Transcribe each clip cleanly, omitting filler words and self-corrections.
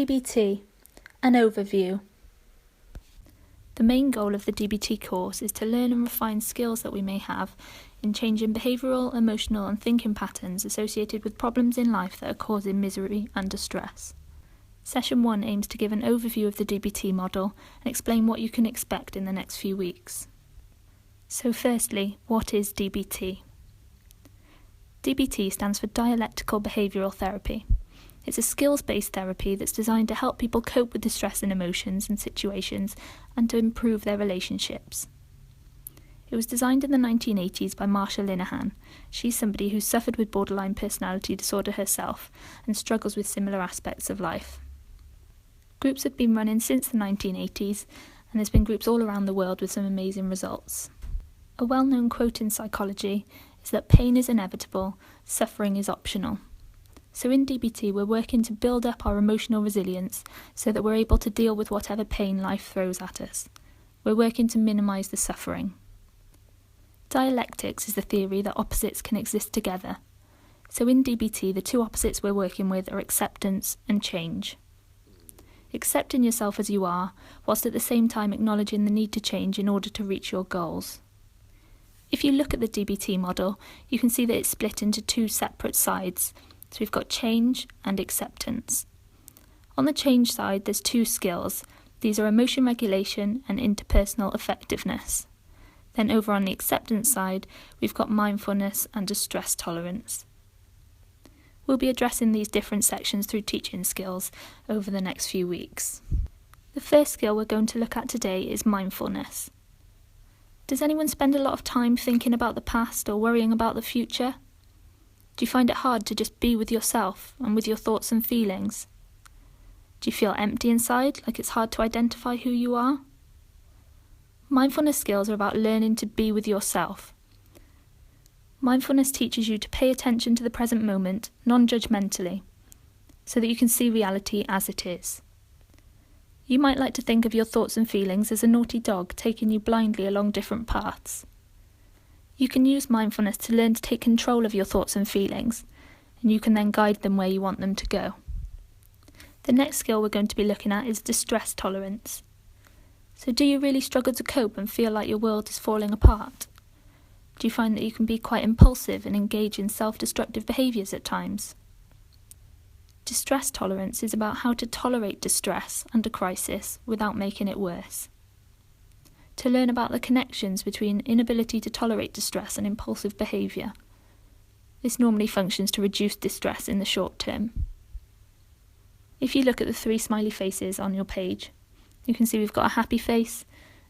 DBT, an overview. The main goal of the DBT course is to learn and refine skills that we may have in changing behavioural, emotional and thinking patterns associated with problems in life that are causing misery and distress. Session 1 aims to give an overview of the DBT model and explain what you can expect in the next few weeks. So firstly, what is DBT? DBT stands for Dialectical Behaviour Therapy. It's a skills-based therapy that's designed to help people cope with distress and emotions and situations and to improve their relationships. It was designed in the 1980s by Marsha Linehan. She's somebody who suffered with borderline personality disorder herself and struggles with similar aspects of life. Groups have been running since the 1980s, and there's been groups all around the world with some amazing results. A well-known quote in psychology is that pain is inevitable, suffering is optional. So in DBT, we're working to build up our emotional resilience so that we're able to deal with whatever pain life throws at us. We're working to minimise the suffering. Dialectics is the theory that opposites can exist together. So in DBT, the two opposites we're working with are acceptance and change. Accepting yourself as you are, whilst at the same time acknowledging the need to change in order to reach your goals. If you look at the DBT model, you can see that it's split into two separate sides. So we've got change and acceptance. On the change side, there's two skills. These are emotion regulation and interpersonal effectiveness. Then over on the acceptance side, we've got mindfulness and distress tolerance. We'll be addressing these different sections through teaching skills over the next few weeks. The first skill we're going to look at today is mindfulness. Does anyone spend a lot of time thinking about the past or worrying about the future? Do you find it hard to just be with yourself and with your thoughts and feelings? Do you feel empty inside, like it's hard to identify who you are? Mindfulness skills are about learning to be with yourself. Mindfulness teaches you to pay attention to the present moment, non-judgmentally, so that you can see reality as it is. You might like to think of your thoughts and feelings as a naughty dog taking you blindly along different paths. You can use mindfulness to learn to take control of your thoughts and feelings, and you can then guide them where you want them to go. The next skill we're going to be looking at is distress tolerance. So do you really struggle to cope and feel like your world is falling apart? Do you find that you can be quite impulsive and engage in self-destructive behaviours at times? Distress tolerance is about how to tolerate distress under crisis without making it worse. To learn about the connections between inability to tolerate distress and impulsive behaviour. This normally functions to reduce distress in the short term. If you look at the three smiley faces on your page, you can see we've got a happy face,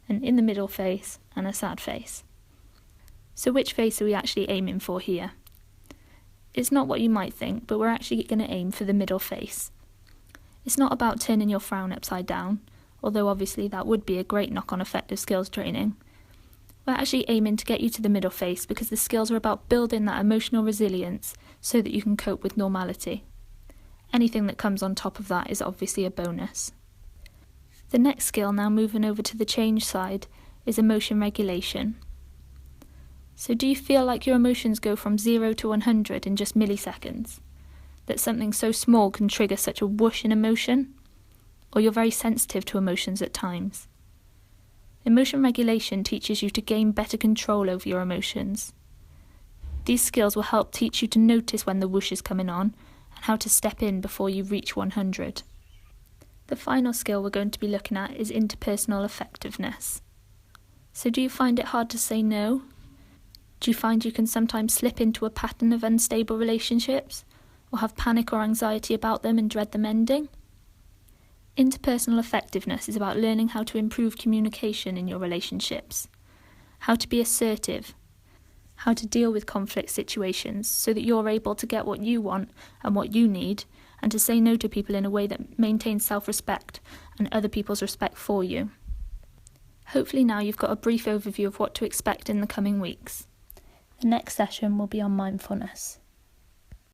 an in the middle face and a sad face. So which face are we actually aiming for here? It's not what you might think, but we're actually going to aim for the middle face. It's not about turning your frown upside down, although obviously that would be a great knock-on effect of skills training. We're actually aiming to get you to the middle face because the skills are about building that emotional resilience so that you can cope with normality. Anything that comes on top of that is obviously a bonus. The next skill, now moving over to the change side, is emotion regulation. So do you feel like your emotions go from 0 to 100 in just milliseconds? That something so small can trigger such a whoosh in emotion? Or you're very sensitive to emotions at times? Emotion regulation teaches you to gain better control over your emotions. These skills will help teach you to notice when the whoosh is coming on and how to step in before you reach 100. The final skill we're going to be looking at is interpersonal effectiveness. So do you find it hard to say no? Do you find you can sometimes slip into a pattern of unstable relationships, or have panic or anxiety about them and dread them ending? Interpersonal effectiveness is about learning how to improve communication in your relationships, how to be assertive, how to deal with conflict situations so that you're able to get what you want and what you need, and to say no to people in a way that maintains self-respect and other people's respect for you. Hopefully now you've got a brief overview of what to expect in the coming weeks. The next session will be on mindfulness.